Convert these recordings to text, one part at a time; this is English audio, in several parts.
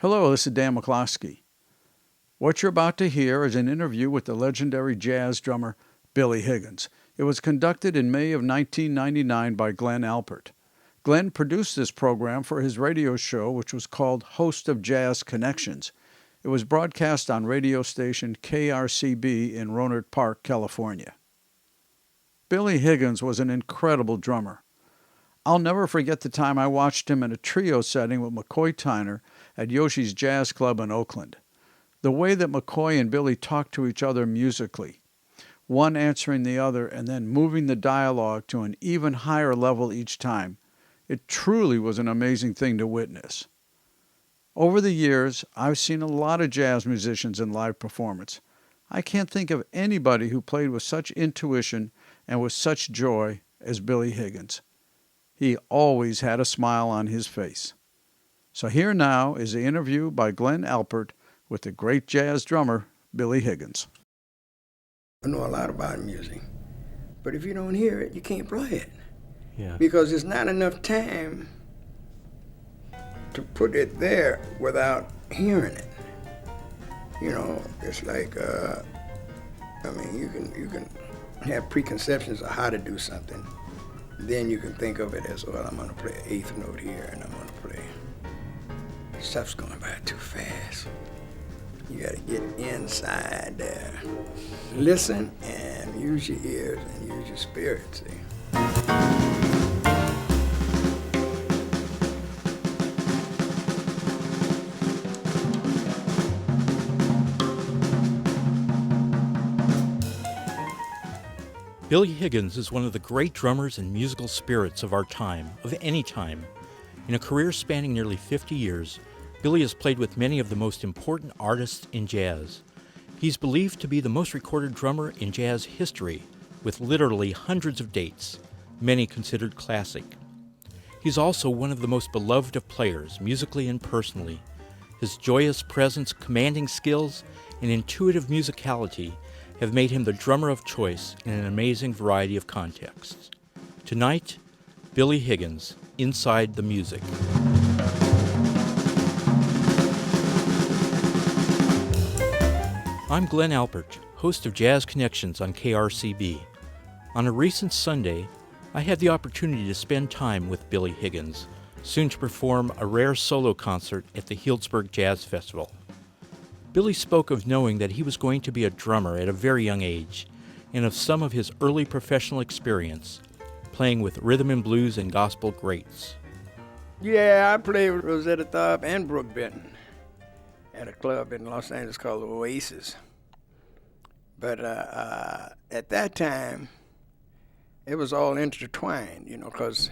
Hello, this is Dan McCloskey. What you're about to hear is an interview with the legendary jazz drummer Billy Higgins. It was conducted in May of 1999 by Glen Alpert. Glen produced this program for his radio show, which was called Host of Jazz Connections. It was broadcast on radio station KRCB in Rohnert Park, California. Billy Higgins was an incredible drummer. I'll never forget the time I watched him in a trio setting with McCoy Tyner at Yoshi's Jazz Club in Oakland. The way that McCoy and Billy talked to each other musically, one answering the other and then moving the dialogue to an even higher level each time, it truly was an amazing thing to witness. Over the years, I've seen a lot of jazz musicians in live performance. I can't think of anybody who played with such intuition and with such joy as Billy Higgins. He always had a smile on his face. So here now is the interview by Glen Alpert with the great jazz drummer, Billy Higgins. I know a lot about music, but if you don't hear it, you can't play it. Yeah. Because there's not enough time to put it there without hearing it. You know, it's like, you can have preconceptions of how to do something. Then you can think of it as, well, I'm going to play an eighth note here, and I'm going to play. Stuff's going by too fast. You got to get inside there. Listen and use your ears and use your spirit, see. Billy Higgins is one of the great drummers and musical spirits of our time, of any time. In a career spanning nearly 50 years, Billy has played with many of the most important artists in jazz. He's believed to be the most recorded drummer in jazz history, with literally hundreds of dates, many considered classic. He's also one of the most beloved of players, musically and personally. His joyous presence, commanding skills, and intuitive musicality have made him the drummer of choice in an amazing variety of contexts. Tonight, Billy Higgins, Inside the Music. I'm Glen Alpert, host of Jazz Connections on KRCB. On a recent Sunday, I had the opportunity to spend time with Billy Higgins, soon to perform a rare solo concert at the Healdsburg Jazz Festival. Billy spoke of knowing that he was going to be a drummer at a very young age, and of some of his early professional experience, playing with rhythm and blues and gospel greats. Yeah, I played with Rosetta Tharpe and Brooke Benton at a club in Los Angeles called the Oasis. But at that time, it was all intertwined, you know, because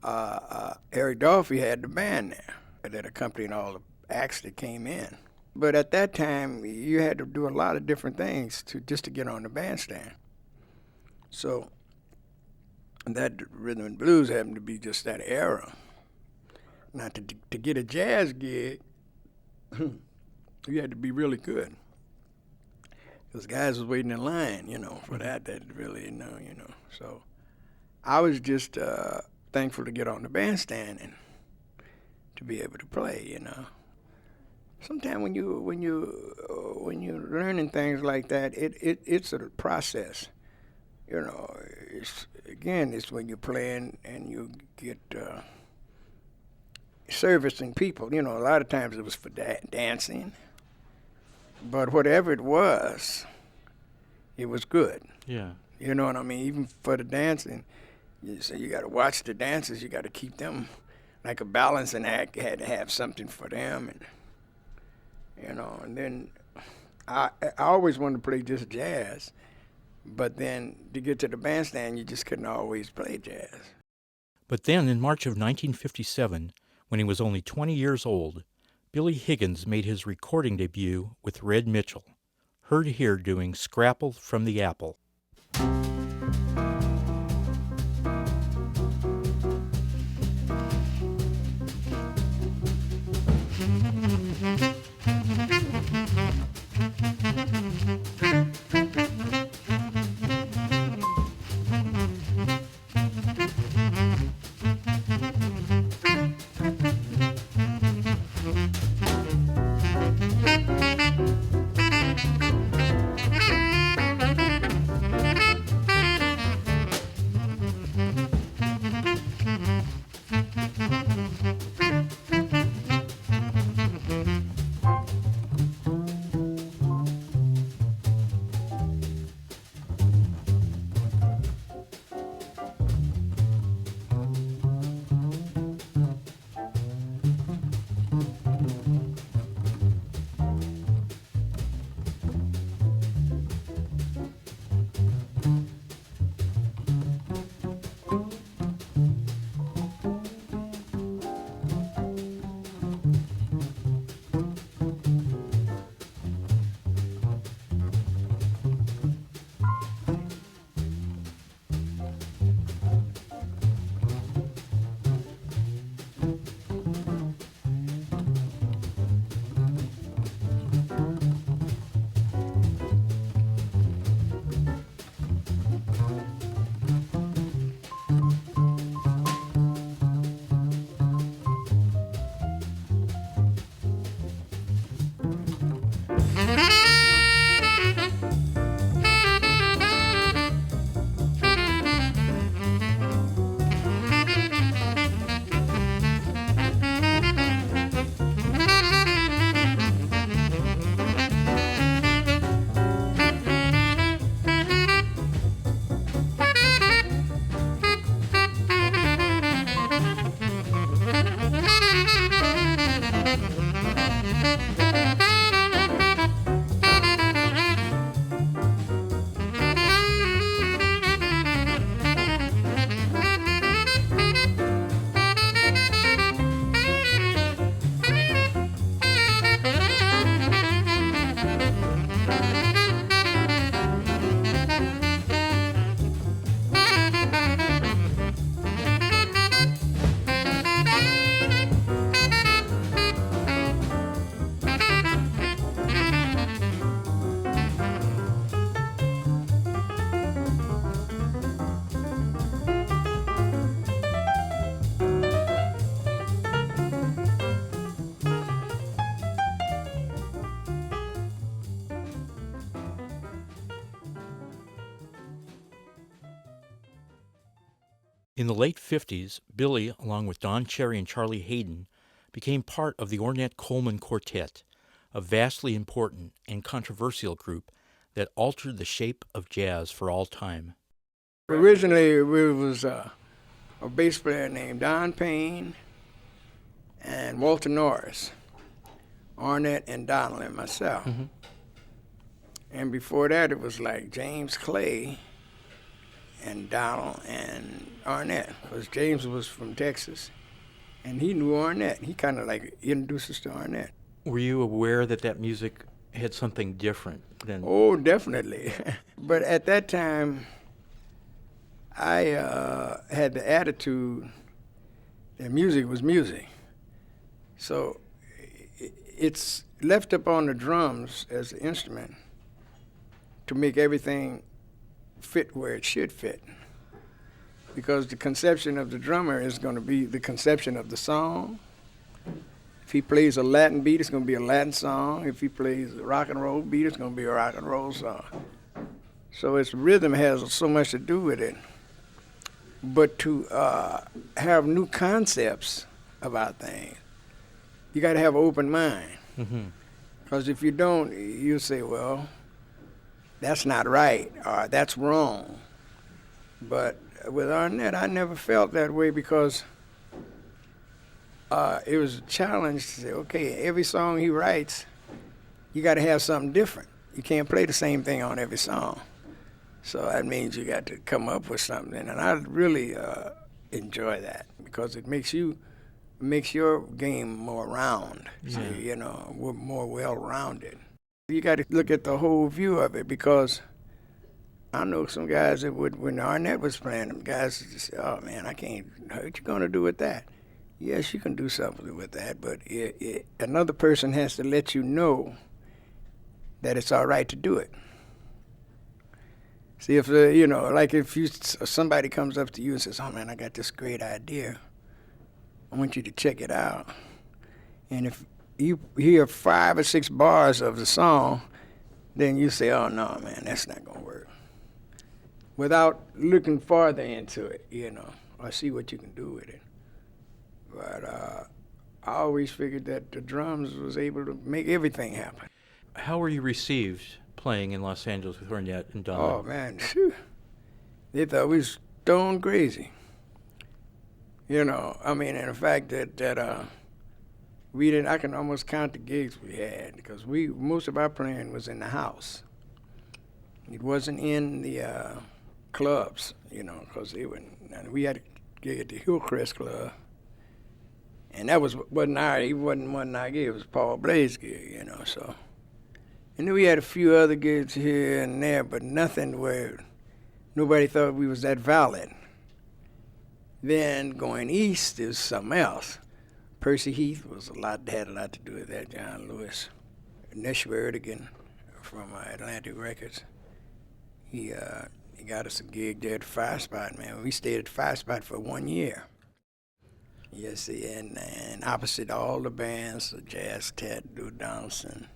Eric Dolphy had the band there that accompanied all the acts that came in. But at that time, you had to do a lot of different things just to get on the bandstand. So that rhythm and blues happened to be just that era. Now, to get a jazz gig, you had to be really good. Because guys was waiting in line, you know, for that really, you know. So I was just thankful to get on the bandstand and to be able to play, you know. Sometimes when you're learning things like that, it's a process. You know, it's when you're playing and you get servicing people. You know, a lot of times it was for dancing, but whatever it was good. Yeah. You know what I mean? Even for the dancing, you got to watch the dancers. You got to keep them like a balancing act. You had to have something for them and. You know, and then I always wanted to play just jazz, but then to get to the bandstand, you just couldn't always play jazz. But then in March of 1957, when he was only 20 years old, Billy Higgins made his recording debut with Red Mitchell, heard here doing Scrapple from the Apple. In the late 50s, Billy, along with Don Cherry and Charlie Haydn, became part of the Ornette Coleman Quartet, a vastly important and controversial group that altered the shape of jazz for all time. Originally, it was a bass player named Don Payne and Walter Norris, Ornette and Donald and myself. Mm-hmm. And before that, it was like James Clay and Donald and Ornette, because James was from Texas, and he knew Ornette. He kind of like introduced us to Ornette. Were you aware that that music had something different than... Oh, definitely. But at that time, I had the attitude that music was music. So it's left up on the drums as an instrument to make everything fit where it should fit. Because the conception of the drummer is going to be the conception of the song. If he plays a Latin beat, it's going to be a Latin song. If he plays a rock and roll beat, it's going to be a rock and roll song. So its rhythm has so much to do with it. But to have new concepts about things, you got to have an open mind. Because if you don't, you say, well, that's not right, or that's wrong. But with Ornette, I never felt that way, because it was a challenge to say, okay, every song he writes, you got to have something different. You can't play the same thing on every song. So that means you got to come up with something, and I really enjoy that, because it makes your game more round, so, you know, more well-rounded. You got to look at the whole view of it, because I know some guys that would, when Ornette was playing, them guys would just say, oh man, I can't, what you gonna do with that? Yes, you can do something with that, but another person has to let you know that it's all right to do it. See, if, you know, like if somebody comes up to you and says, oh man, I got this great idea, I want you to check it out. And if you hear 5 or 6 bars of the song, then you say, oh no, man, that's not gonna work. Without looking farther into it, you know, or see what you can do with it. But I always figured that the drums was able to make everything happen. How were you received playing in Los Angeles with Ornette and Don? Oh man, phew. They thought we was stone crazy. You know, I mean, and the fact that we didn't, I can almost count the gigs we had, because most of our playing was in the house. It wasn't in the clubs, you know, because we had a gig at the Hillcrest Club, and that wasn't one our gig, it was Paul Blade's gig, you know, so. And then we had a few other gigs here and there, but nothing where nobody thought we was that valid. Then going east is something else. Percy Heath had a lot to do with that, John Lewis. Nesh Vertigan from Atlantic Records. He got us a gig there at the Fire Spot, man. We stayed at the Fire Spot for 1 year. Yes, and opposite all the bands, Jazz Ted, Lou Donaldson,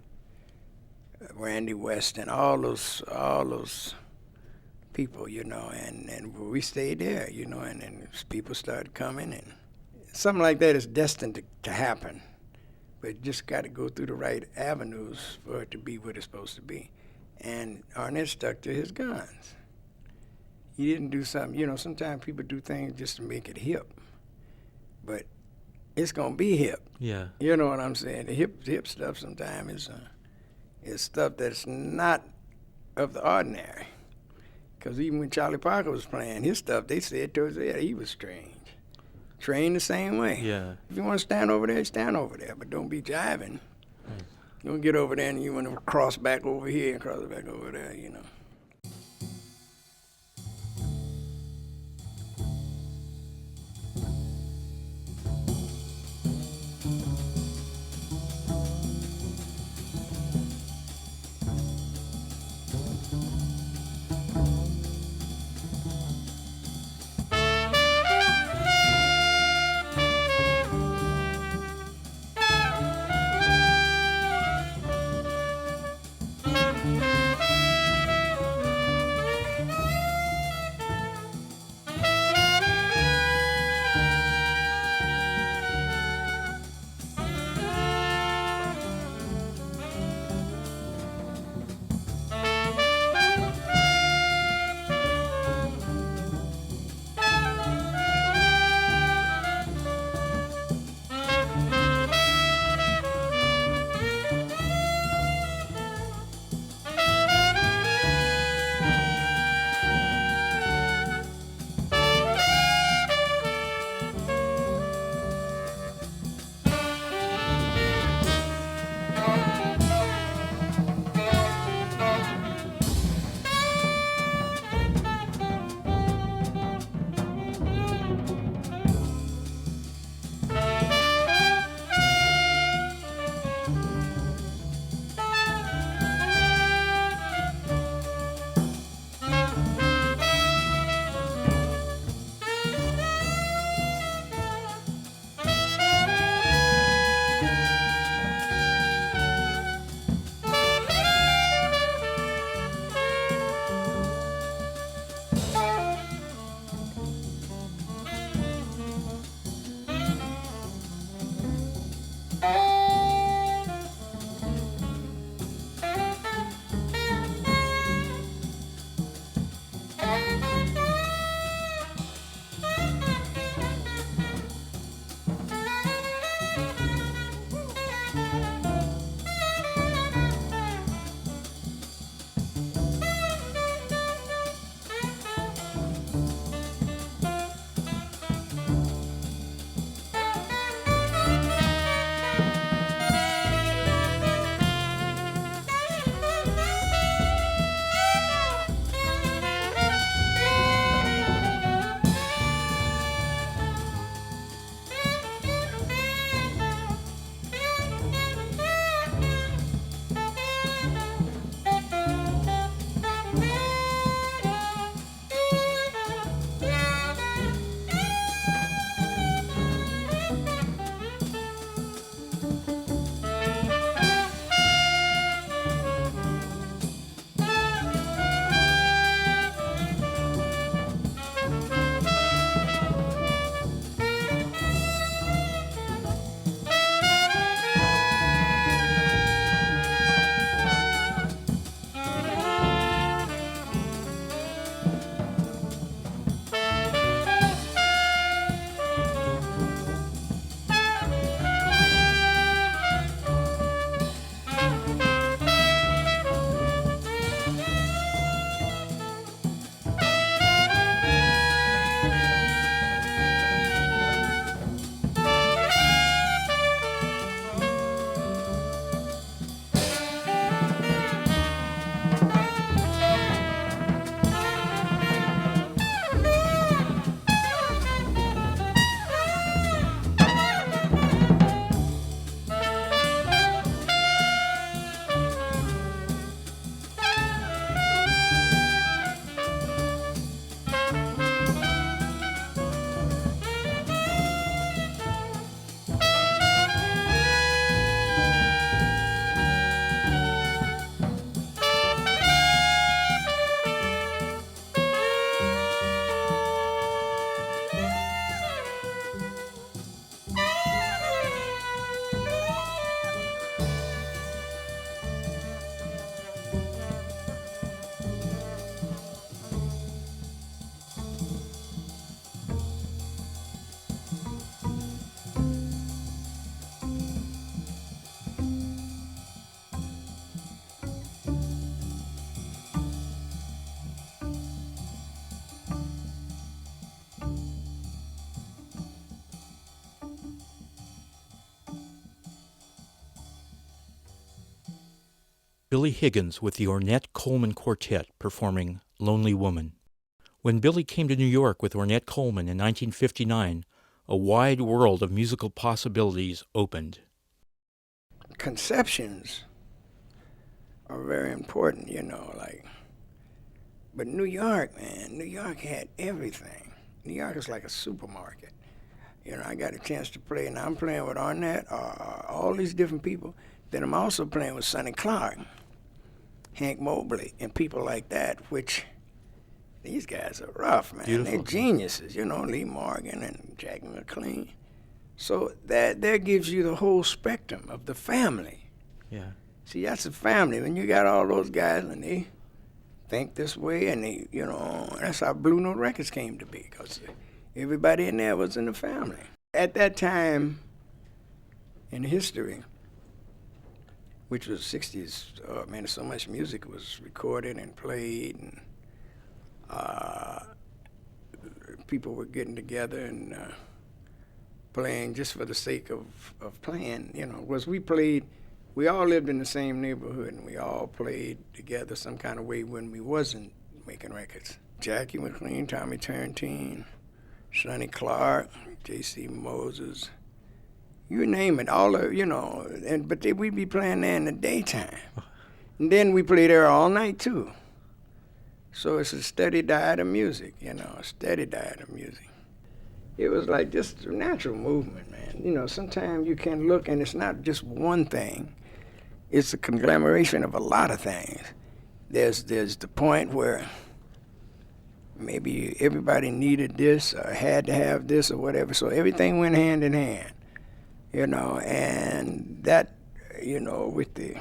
Randy West, and all those people, you know, and we stayed there, you know, and people started coming, and something like that is destined to happen, but you just got to go through the right avenues for it to be what it's supposed to be. And Ornette stuck to his guns. He didn't do something, you know, sometimes people do things just to make it hip, but it's gonna be hip. Yeah. You know what I'm saying? The hip stuff sometimes is stuff that's not of the ordinary. Because even when Charlie Parker was playing, his stuff, they said towards the end, he was strange. Trained the same way. Yeah. If you want to stand over there, stand over there, but don't be jiving. Don't get over there and you want to cross back over here and cross back over there, you know. Billy Higgins with the Ornette Coleman Quartet performing Lonely Woman. When Billy came to New York with Ornette Coleman in 1959, a wide world of musical possibilities opened. Conceptions are very important, but New York, man, New York had everything. New York is like a supermarket. I got a chance to play, and I'm playing with Ornette, all these different people. Then I'm also playing with Sonny Clark, Hank Mobley, and people like that, which these guys are rough, man. Beautiful. They're geniuses, Lee Morgan and Jack McLean. So that gives you the whole spectrum of the family. Yeah. See, that's a family. When you got all those guys and they think this way, and they, that's how Blue Note Records came to be, because everybody in there was in the family. At that time in history, which was 60s, so much music was recorded and played, and people were getting together and playing just for the sake of playing, was we all lived in the same neighborhood, and we all played together some kind of way when we wasn't making records. Jackie McLean, Tommy Turrentine, Sonny Clark, J.C. Moses, you name it, all of, but we'd be playing there in the daytime. And then we played there all night, too. So it's a steady diet of music, a steady diet of music. It was like just a natural movement, man. Sometimes you can look, and it's not just one thing. It's a conglomeration of a lot of things. There's the point where maybe everybody needed this or had to have this or whatever, so everything went hand in hand, and that, with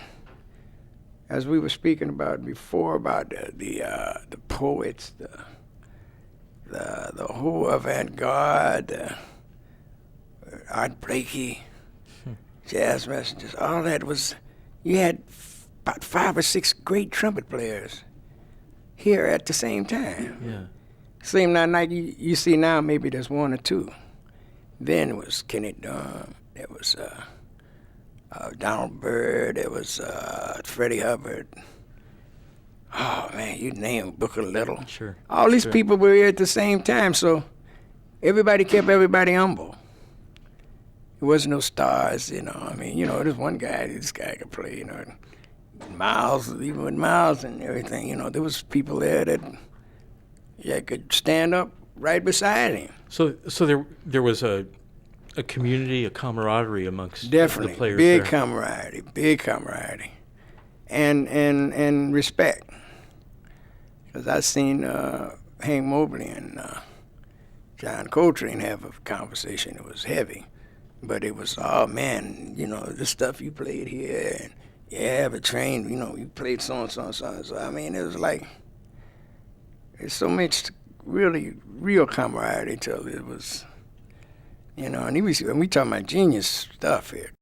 as we were speaking about before, about the poets, the whole avant-garde, Art Blakey, jazz messengers, all that was, you had about 5 or 6 great trumpet players here at the same time. Yeah. Same night you see now, maybe there's 1 or 2. Then it was Kenny Dunn, there was Donald Byrd, there was Freddie Hubbard. Oh, man, you name Booker Little. Sure. All these people were here at the same time, so everybody kept everybody humble. There wasn't no stars, there's one guy, this guy could play, Miles, even with Miles and everything, there was people there that could stand up right beside him. So there was a community, a camaraderie amongst Definitely, the players big there. big camaraderie, and respect. Because I've seen Hank Mobley and John Coltrane have a conversation. It was heavy, but it was, oh man, the stuff you played here, and yeah, but Train, you played so and so and so. So I mean, it was like, there's so much really real camaraderie till it was, and we talking about genius stuff here.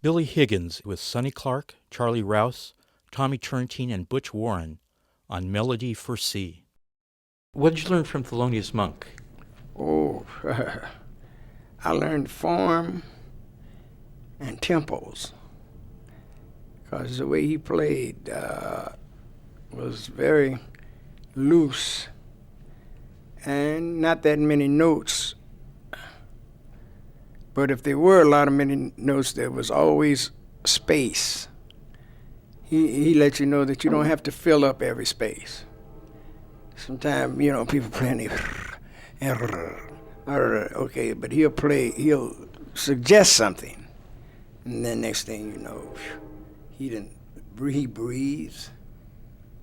Billy Higgins with Sonny Clark, Charlie Rouse, Tommy Turntine, and Butch Warren on Melody for C. What did you learn from Thelonious Monk? Oh, I learned form and tempos, because the way he played was very loose and not that many notes. But if there were a lot of many notes, there was always space. He let you know that you don't have to fill up every space. Sometimes, people playing okay, but he'll suggest something, and then next thing you know, he breathes,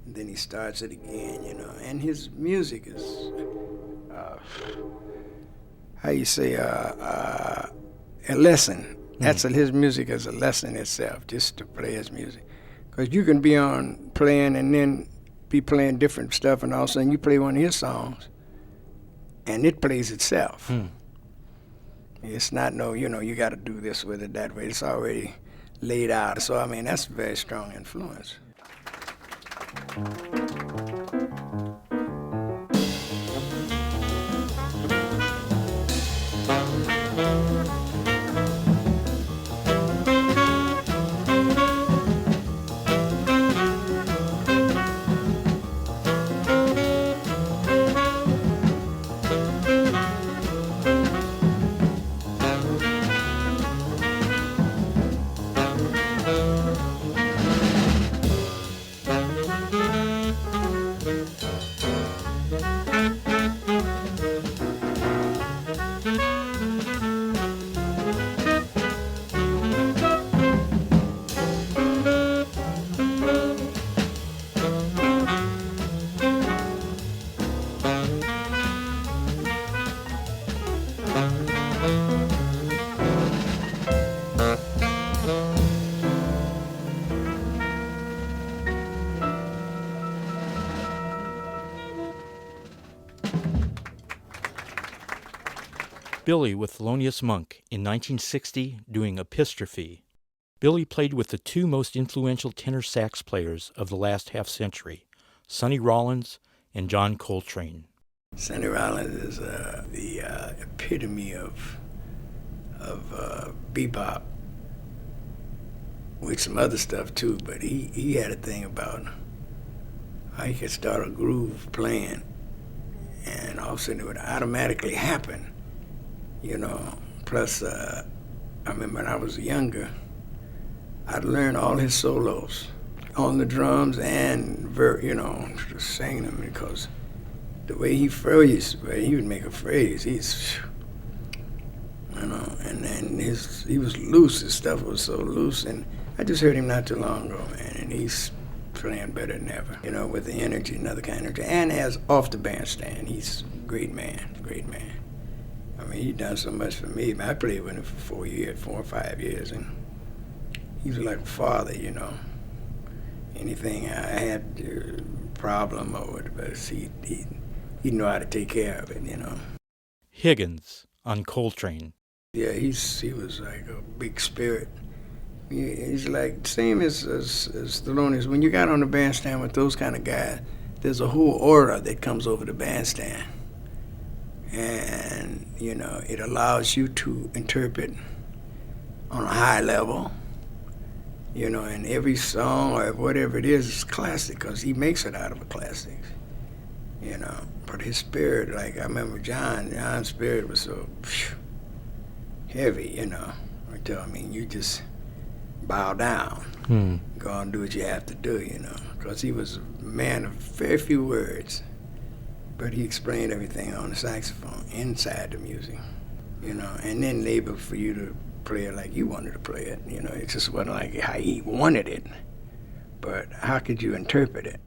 and then he starts it again, and his music is, a lesson. That's his music is a lesson itself, just to play his music. Because you can be on playing and then be playing different stuff, and all of a sudden you play one of his songs, and it plays itself. It's not you got to do this with it that way. It's already laid out. So, that's a very strong influence. Billy with Thelonious Monk in 1960 doing Epistrophe. Billy played with the two most influential tenor sax players of the last half-century, Sonny Rollins and John Coltrane. Sonny Rollins is the epitome of bebop, with some other stuff too, but he had a thing about how he could start a groove playing, and all of a sudden it would automatically happen. Plus, I remember when I was younger, I'd learn all his solos on the drums and, just singing them, because the way he phrased, he would make a phrase, and then he was loose, his stuff was so loose, and I just heard him not too long ago, man, and he's playing better than ever, with the energy, another kind of energy, and as off the bandstand, he's a great man. He done so much for me. I played with him for 4 or 5 years, and he was like a father, Anything I had a problem or whatever, he'd know how to take care of it, Higgins on Coltrane. Yeah, he was like a big spirit. He's like same as Thelonious. When you got on the bandstand with those kind of guys, there's a whole aura that comes over the bandstand. And, it allows you to interpret on a high level, and every song or whatever it is classic, because he makes it out of a classic, But his spirit, like I remember John's spirit was so heavy, you just bow down, go and do what you have to do, because he was a man of very few words. But he explained everything on the saxophone inside the music, and then able for you to play it like you wanted to play it. It just wasn't like how he wanted it, but how could you interpret it?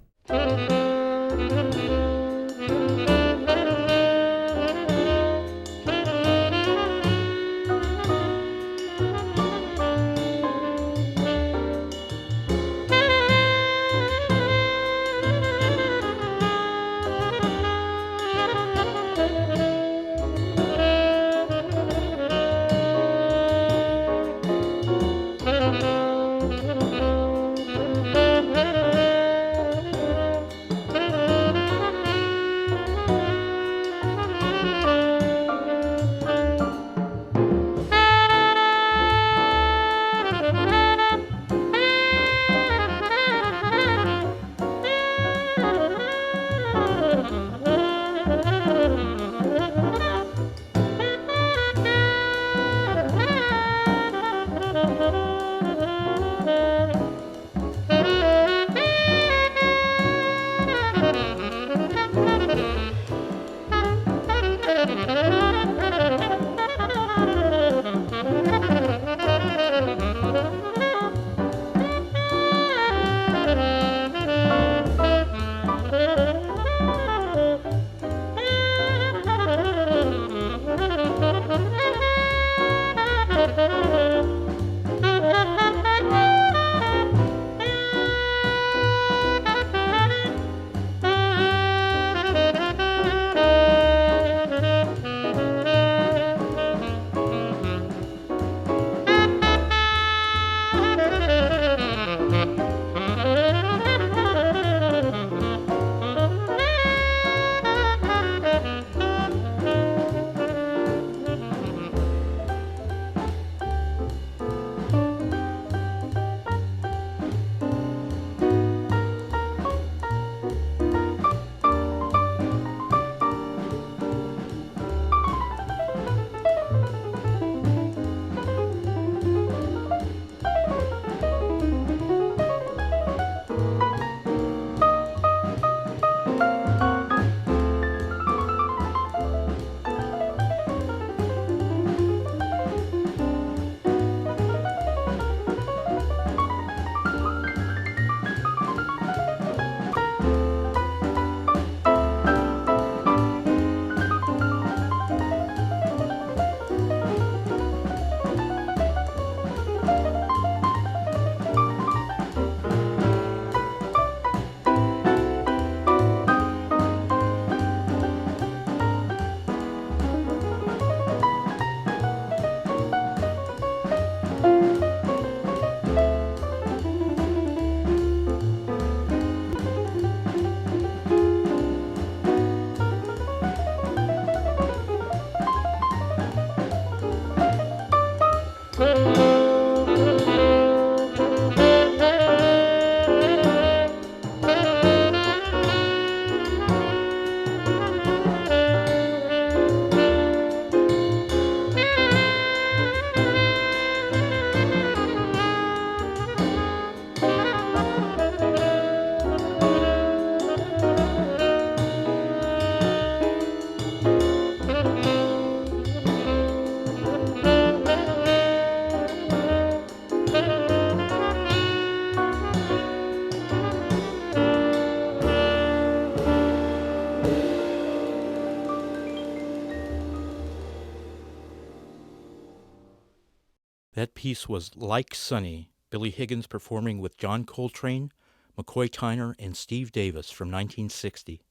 That piece was Like Sonny, Billy Higgins performing with John Coltrane, McCoy Tyner, and Steve Davis from 1960.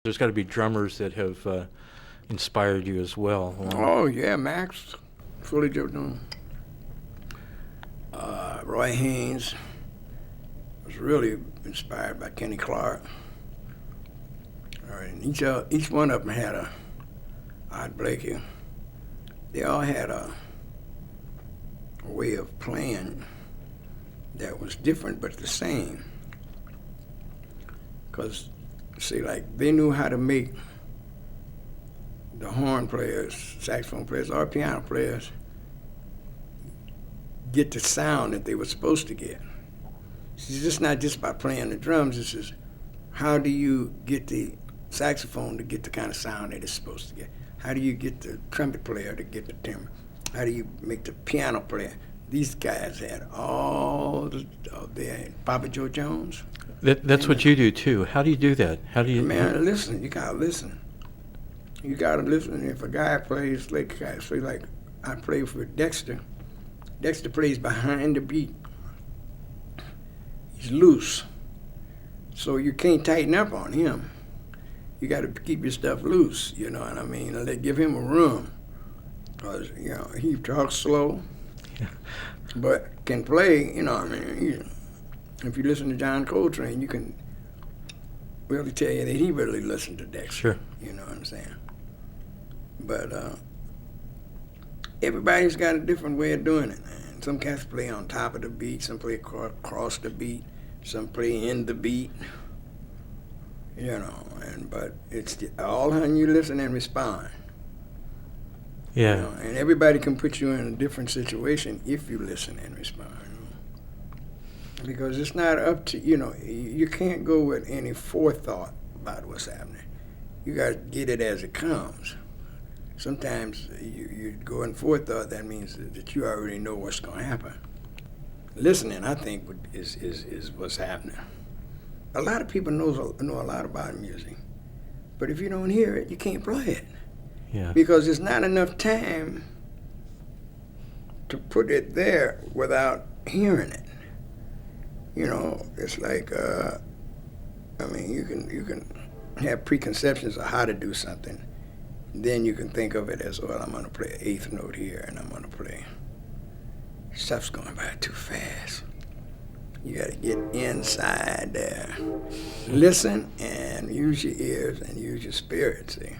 There's got to be drummers that have inspired you as well. Oh, yeah, Max, fully doing. Roy Haynes was really inspired by Kenny Clark. And each one of them had Art Blakey. They all had a way of playing that was different but the same. Because, see, like, they knew how to make the horn players, saxophone players, or piano players get the sound that they were supposed to get. It's just not just by playing the drums, it's just how do you get the saxophone to get the kind of sound that it's supposed to get? How do you get the trumpet player to get the timbre? How do you make the piano player? These guys had all their Papa Joe Jones. That's what you do too. How do you do that? How do you? Man, listen. You gotta listen. You gotta listen. If a guy plays like I play for Dexter. Dexter plays behind the beat. He's loose, so you can't tighten up on him. You got to keep your stuff loose. You know what I mean? And they give him a room, because he talks slow, but can play. You know what I mean? If you listen to John Coltrane, you can really tell you that he really listened to Dexter. Sure. You know what I'm saying? But everybody's got a different way of doing it, man. Some cats play on top of the beat, some play across the beat, some play in the beat. But it's all how you listen and respond. Yeah. And everybody can put you in a different situation if you listen and respond. Because it's not up to, you can't go with any forethought about what's happening. You got to get it as it comes. Sometimes you go in forethought, that means that you already know what's going to happen. Listening, I think, is what's happening. A lot of people know a lot about music, but if you don't hear it, you can't play it. Yeah. Because there's not enough time to put it there without hearing it. It's like, you can have preconceptions of how to do something. Then you can think of it as, well, I'm going to play an eighth note here, and I'm going to play. Stuff's going by too fast. You got to get inside there. Listen and use your ears and use your spirit, see.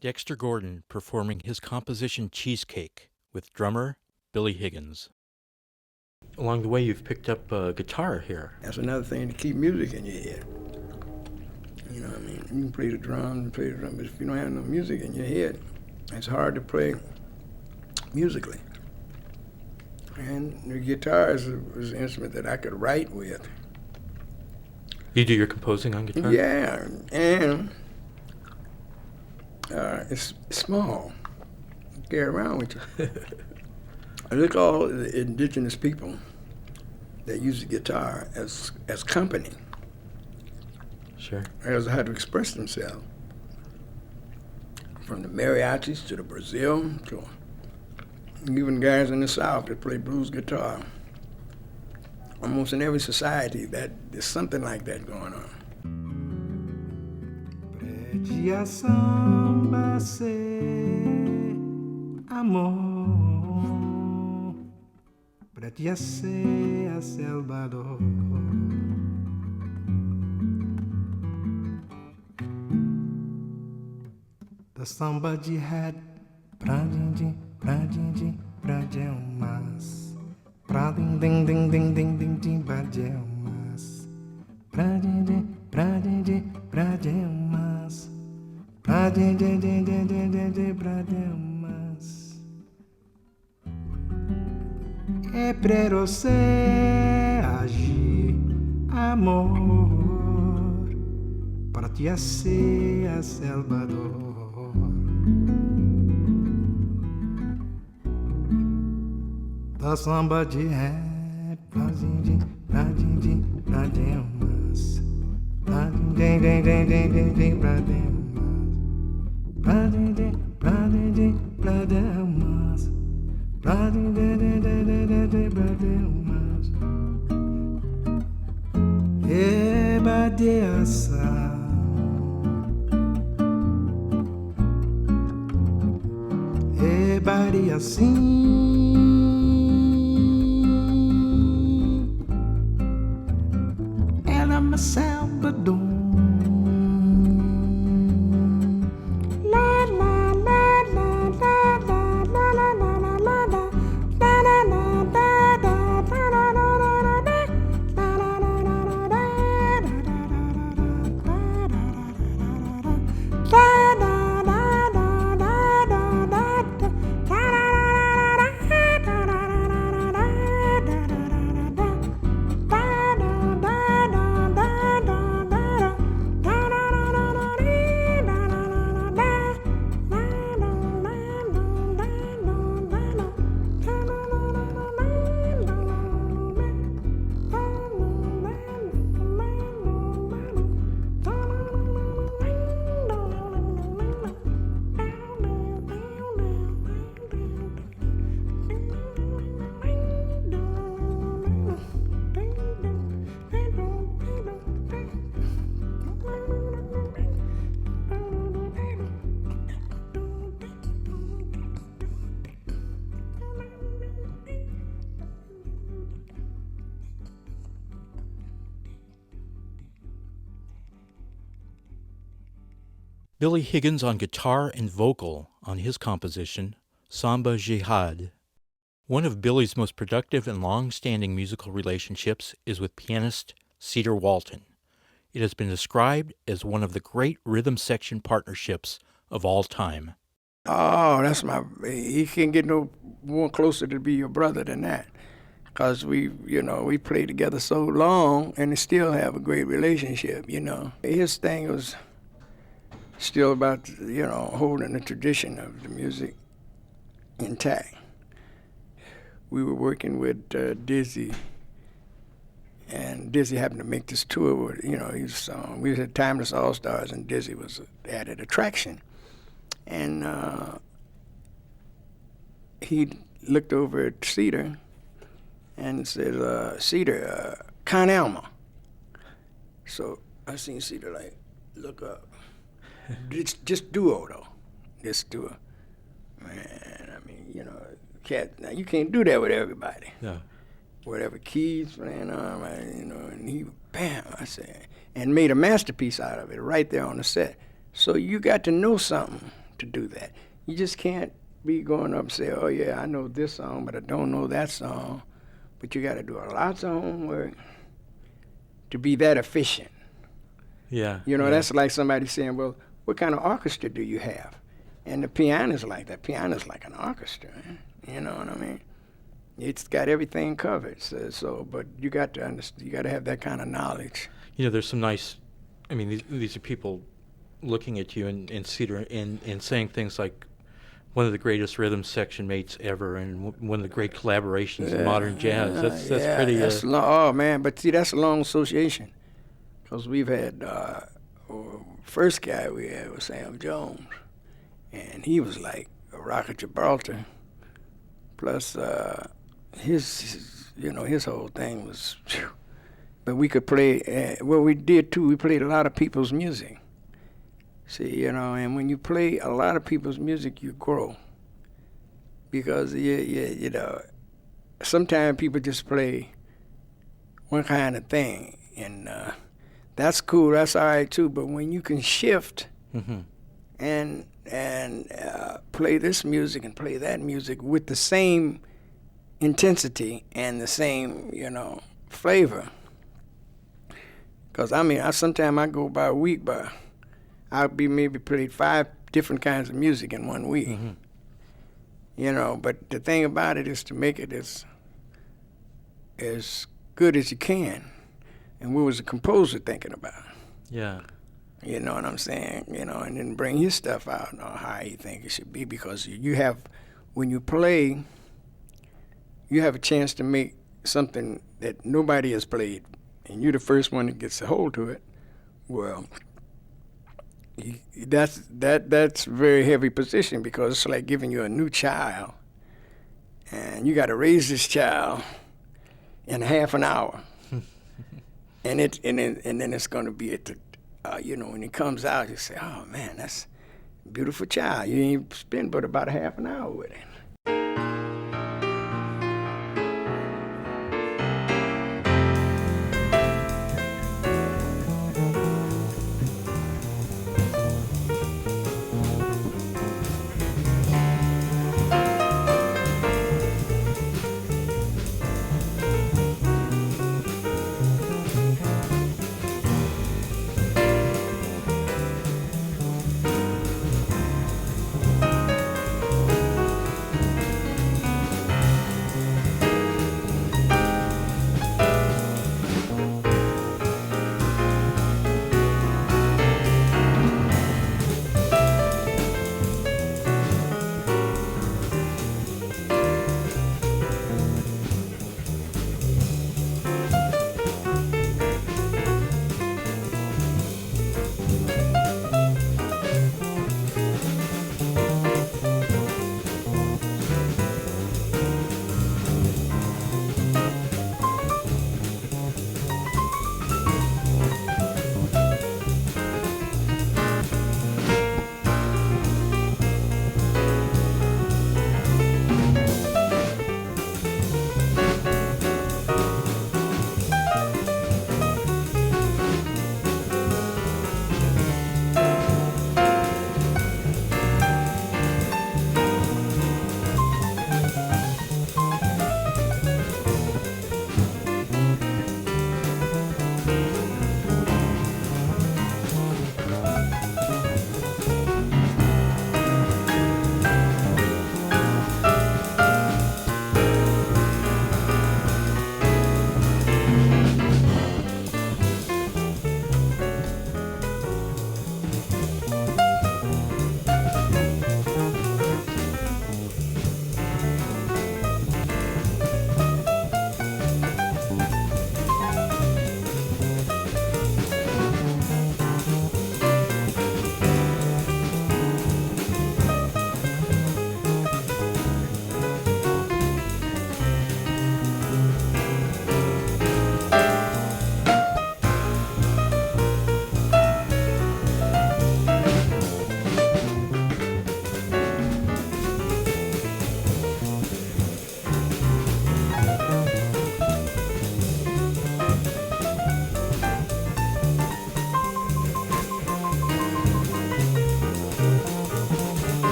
Dexter Gordon performing his composition Cheesecake with drummer Billy Higgins. Along the way, you've picked up a guitar here. That's another thing to keep music in your head. You know what I mean? You can play the drums, but if you don't have no music in your head, it's hard to play musically. And the guitar was an instrument that I could write with. You do your composing on guitar? Yeah, and it's small. You carry around with you. I look at all the indigenous people that use the guitar as company. Sure. As how to express themselves. From the mariachis to the Brazil to even guys in the South that play blues guitar. Almost in every society that there's something like that going on. Pretia samba se amor, pretia se a Salvador. The samba jihad, pra din pra mas, pra ding ding ding ding ding ding ding pra mas, pra din pra mas. É pra você agir, amor, para te ser a Salvador. The samba de rap, mas. Everybody assim. Ela me Salvador. Billy Higgins on guitar and vocal on his composition, Samba Jihad. One of Billy's most productive and long-standing musical relationships is with pianist Cedar Walton. It has been described as one of the great rhythm section partnerships of all time. Oh, he can't get no more closer to be your brother than that. Because we played together so long and still have a great relationship, His thing was still about, holding the tradition of the music intact. We were working with Dizzy, and Dizzy happened to make this tour with, we had Timeless All-Stars, and Dizzy was an added attraction. And he looked over at Cedar and said, Cedar, Con Alma. So I seen Cedar look up. Just duo though, this duo. Man, I mean, cat. Now you can't do that with everybody. Yeah. Whatever keys playing on, and he, bam, I said, and made a masterpiece out of it right there on the set. So you got to know something to do that. You just can't be going up and say, oh yeah, I know this song, but I don't know that song. But you got to do lots of homework to be that efficient. Yeah. That's like somebody saying, well, what kind of orchestra do you have? And the piano's like that. Piano's like an orchestra. You know what I mean? It's got everything covered. But you got to understand. You got to have that kind of knowledge. There's some nice. I mean, these are people looking at you and Cedar and saying things like one of the greatest rhythm section mates ever and one of the great collaborations in modern jazz. That's pretty. Oh man, but see, that's a long association, because we've had first guy we had was Sam Jones, and he was like a rock of Gibraltar. Plus, his whole thing was. Phew. But we could play. We did too. We played a lot of people's music. See, and when you play a lot of people's music, you grow. Because sometimes people just play one kind of thing, and that's cool. That's all right too. But when you can shift and play this music and play that music with the same intensity and the same, flavor. Because sometimes I go by a week, but I'll be maybe played 5 different kinds of music in 1 week. But the thing about it is to make it as good as you can. And what was the composer thinking about? Yeah. You know what I'm saying? And then bring his stuff out or how he think it should be, because when you play, you have a chance to make something that nobody has played, and you're the first one that gets a hold to it. Well, that's a very heavy position, because it's like giving you a new child, and you got to raise this child in half an hour, and then it's going to be at the when it comes out, you say, oh man, that's a beautiful child. You ain't spend but about a half an hour with it.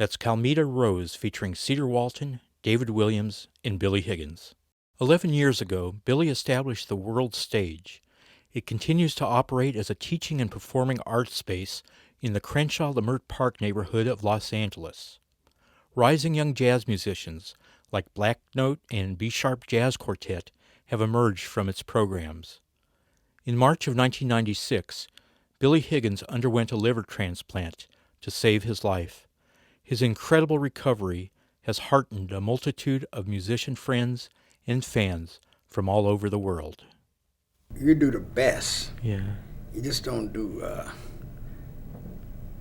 That's Calmeda Rose featuring Cedar Walton, David Williams, and Billy Higgins. 11 years ago, Billy established the World Stage. It continues to operate as a teaching and performing arts space in the Crenshaw-Rohnert Park neighborhood of Los Angeles. Rising young jazz musicians like Black Note and B-Sharp Jazz Quartet have emerged from its programs. In March of 1996, Billy Higgins underwent a liver transplant to save his life. His incredible recovery has heartened a multitude of musician friends and fans from all over the world. You do the best. Yeah. You just don't do,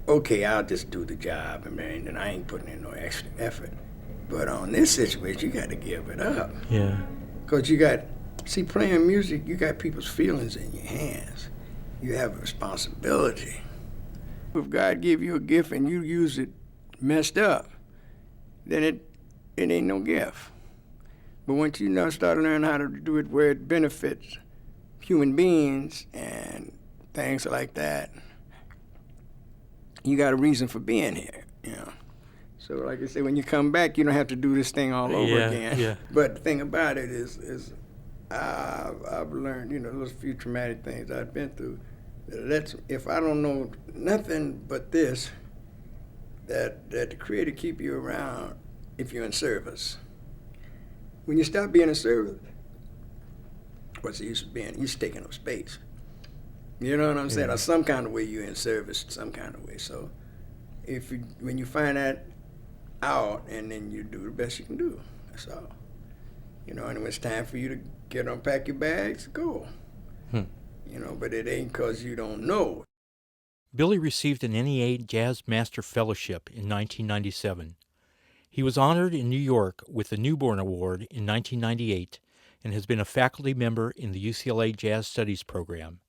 okay, I'll just do the job, and I ain't putting in no extra effort. But on this situation, you got to give it up. Yeah. Because playing music, you got people's feelings in your hands. You have a responsibility. If God give you a gift and you use it messed up, then it ain't no gift. But once you start learning how to do it where it benefits human beings and things like that, you got a reason for being here, So like I said, when you come back, you don't have to do this thing all over again. Yeah. But the thing about it is I've learned, those few traumatic things I've been through. If I don't know nothing but this, that the Creator keep you around if you're in service. When you stop being in service, what's the use of being? You're taking up space. You know what I'm saying? Or some kind of way you're in service, some kind of way. So when you find that out, and then you do the best you can do, that's all. And when it's time for you to unpack your bags, go. But it ain't because you don't know. Billy received an NEA Jazz Master Fellowship in 1997. He was honored in New York with the Newborn Award in 1998 and has been a faculty member in the UCLA Jazz Studies program.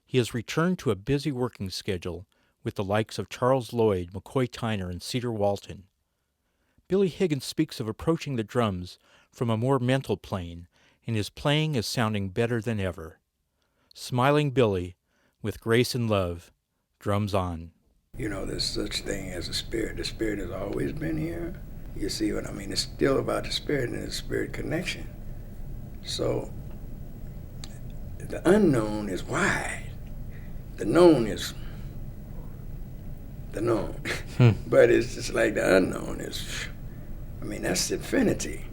He has returned to a busy working schedule with the likes of Charles Lloyd, McCoy Tyner, and Cedar Walton. Billy Higgins speaks of approaching the drums from a more mental plane, and his playing is sounding better than ever. Smiling Billy, with grace and love, drums on. There's such thing as a spirit. The spirit has always been here. You see what I mean? It's still about the spirit and the spirit connection. So the unknown is wide. The known is the known. But it's just like the unknown is, that's infinity.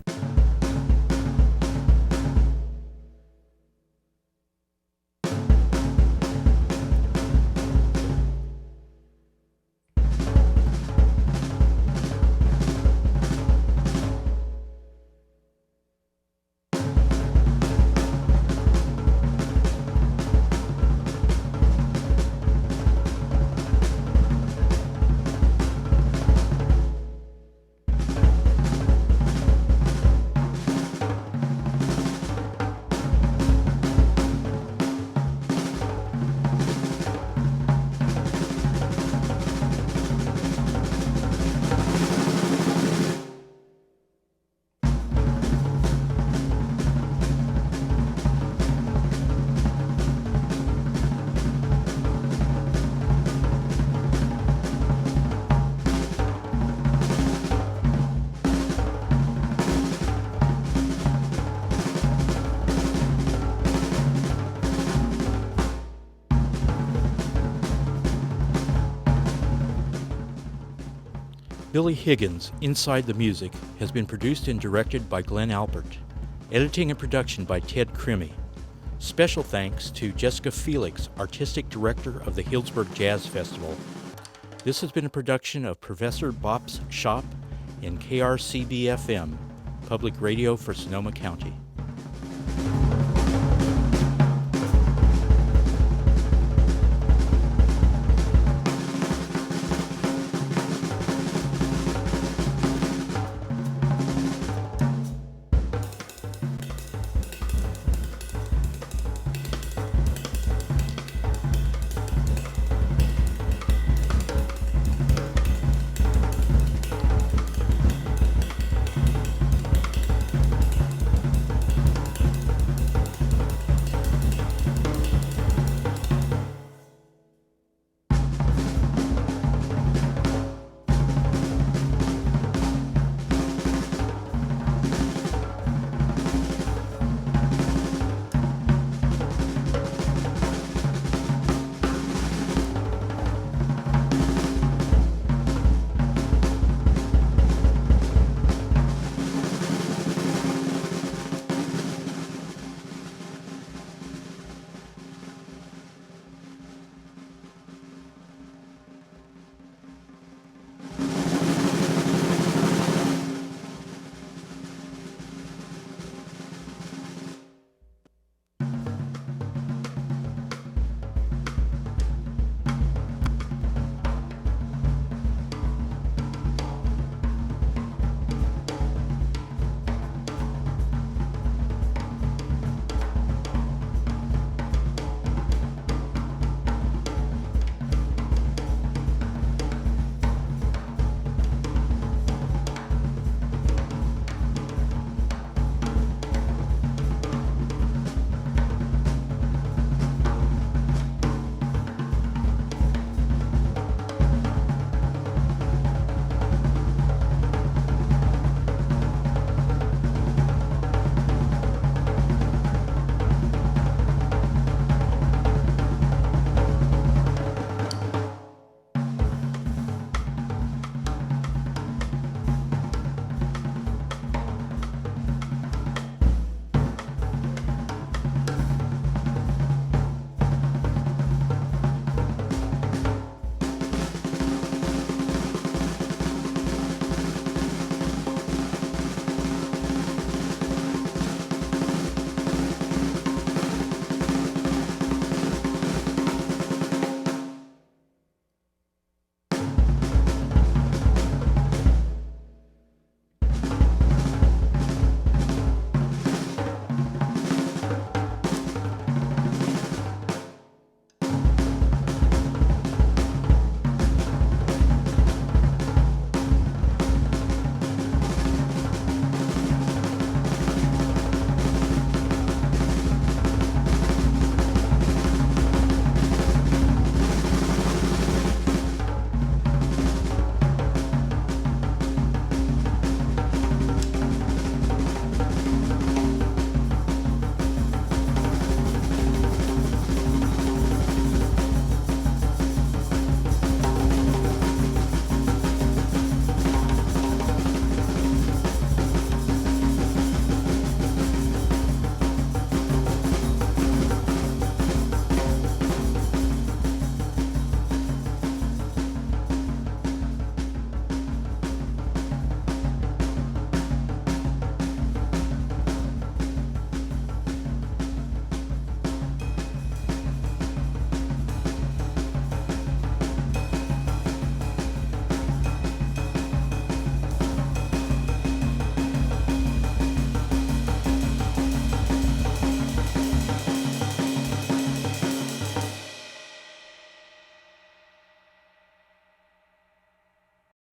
Billy Higgins, Inside the Music, has been produced and directed by Glen Alpert. Editing and production by Ted Crimmy. Special thanks to Jessica Felix, Artistic Director of the Healdsburg Jazz Festival. This has been a production of Professor Bop's Shop and KRCB FM, Public Radio for Sonoma County.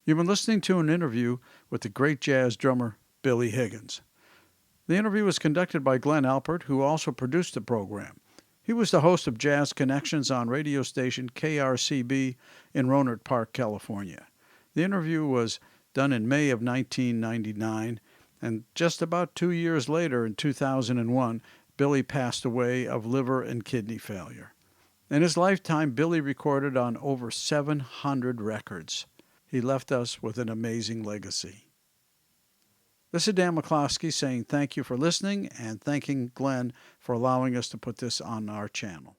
You've been listening to an interview with the great jazz drummer Billy Higgins. The interview was conducted by Glen Alpert, who also produced the program. He was the host of Jazz Connections on radio station KRCB in Rohnert Park, California. The interview was done in May of 1999, and just about 2 years later, in 2001, Billy passed away of liver and kidney failure. In his lifetime, Billy recorded on over 700 records. He left us with an amazing legacy. This is Dan McCloskey saying thank you for listening and thanking Glenn for allowing us to put this on our channel.